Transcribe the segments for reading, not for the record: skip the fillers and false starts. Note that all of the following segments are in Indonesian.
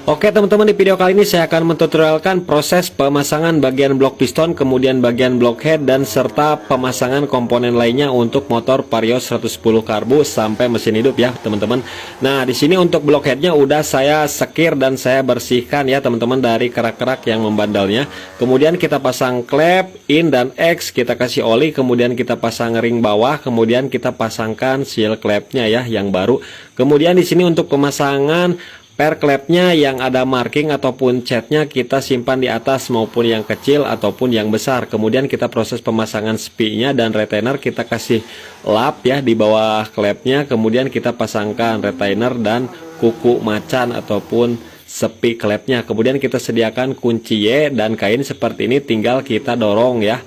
Oke teman-teman, di video kali ini saya akan mentutorialkan proses pemasangan bagian blok piston, kemudian bagian blok head, dan serta pemasangan komponen lainnya untuk motor Vario 110 karbu sampai mesin hidup ya teman-teman. Nah di sini untuk blok headnya udah saya sekir dan saya bersihkan ya teman-teman dari kerak-kerak yang membandalnya. Kemudian kita pasang klep in dan X, kita kasih oli, kemudian kita pasang ring bawah, kemudian kita pasangkan seal klepnya ya yang baru. Kemudian di sini untuk pemasangan per klepnya yang ada marking ataupun catnya kita simpan di atas, maupun yang kecil ataupun yang besar. Kemudian kita proses pemasangan spie-nya dan retainer, kita kasih lap ya di bawah klepnya. Kemudian kita pasangkan retainer dan kuku macan ataupun sepi klepnya. Kemudian kita sediakan kunci Y dan kain seperti ini, tinggal kita dorong ya.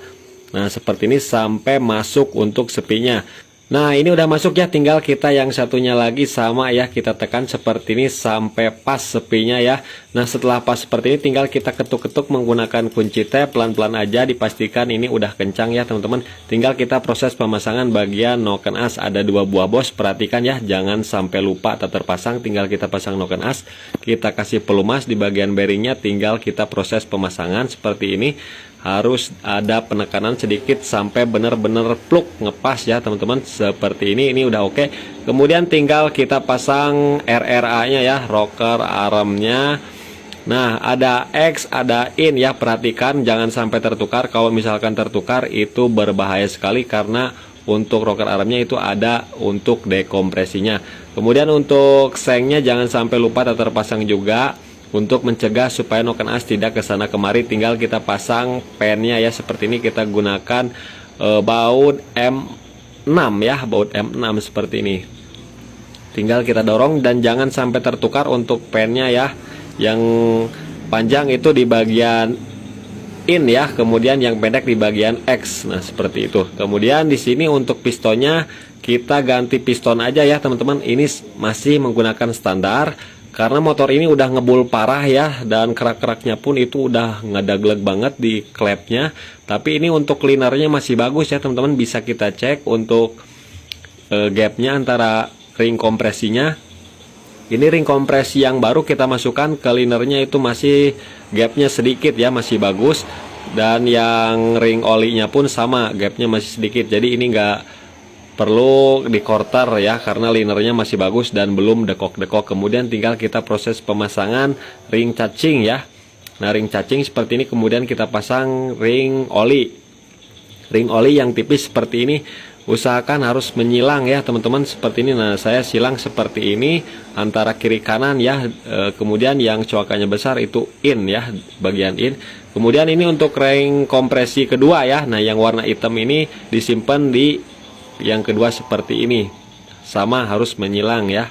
Nah seperti ini sampai masuk untuk sepinya. Nah ini udah masuk ya, tinggal kita yang satunya lagi sama ya, kita tekan seperti ini sampai pas sepinya ya. Nah setelah pas seperti ini tinggal kita ketuk-ketuk menggunakan kunci T, pelan-pelan aja, dipastikan ini udah kencang ya teman-teman. Tinggal kita proses pemasangan bagian noken as, ada 2 buah bos, perhatikan ya jangan sampai lupa tak terpasang. Tinggal kita pasang noken as, kita kasih pelumas di bagian bearingnya, tinggal kita proses pemasangan seperti ini. Harus ada penekanan sedikit sampai benar-benar pluk ngepas ya teman-teman, seperti ini udah oke. Kemudian tinggal kita pasang RRA nya ya, rocker armnya. Nah ada X ada in ya, perhatikan jangan sampai tertukar. Kalau misalkan tertukar itu berbahaya sekali, karena untuk rocker armnya itu ada untuk dekompresinya. Kemudian untuk sengnya jangan sampai lupa tak terpasang juga. Untuk mencegah supaya noken as tidak kesana kemari, tinggal kita pasang pennya ya seperti ini. Kita gunakan baut M6 ya, baut M6 seperti ini. Tinggal kita dorong dan jangan sampai tertukar untuk pennya ya. Yang panjang itu di bagian in ya, kemudian yang pendek di bagian X. Nah seperti itu. Kemudian di sini untuk pistonnya kita ganti piston aja ya teman-teman. Ini masih menggunakan standar, karena motor ini udah ngebul parah ya, dan kerak-keraknya pun itu udah ngedagleg banget di klepnya. Tapi ini untuk cleanernya masih bagus ya teman-teman, bisa kita cek untuk gapnya antara ring kompresinya. Ini ring kompresi yang baru kita masukkan ke cleanernya itu masih gapnya sedikit ya, masih bagus. Dan yang ring olinya pun sama, gapnya masih sedikit, jadi ini enggak perlu di quarter ya, karena linernya masih bagus dan belum dekok-dekok. Kemudian tinggal kita proses pemasangan ring cacing ya. Nah ring cacing seperti ini, kemudian kita pasang ring oli yang tipis seperti ini. Usahakan harus menyilang ya teman-teman seperti ini. Nah saya silang seperti ini antara kiri kanan ya. Kemudian yang coakannya besar itu in ya, bagian in. Kemudian ini untuk ring kompresi kedua ya. Nah yang warna hitam ini disimpan di yang kedua seperti ini, sama harus menyilang ya.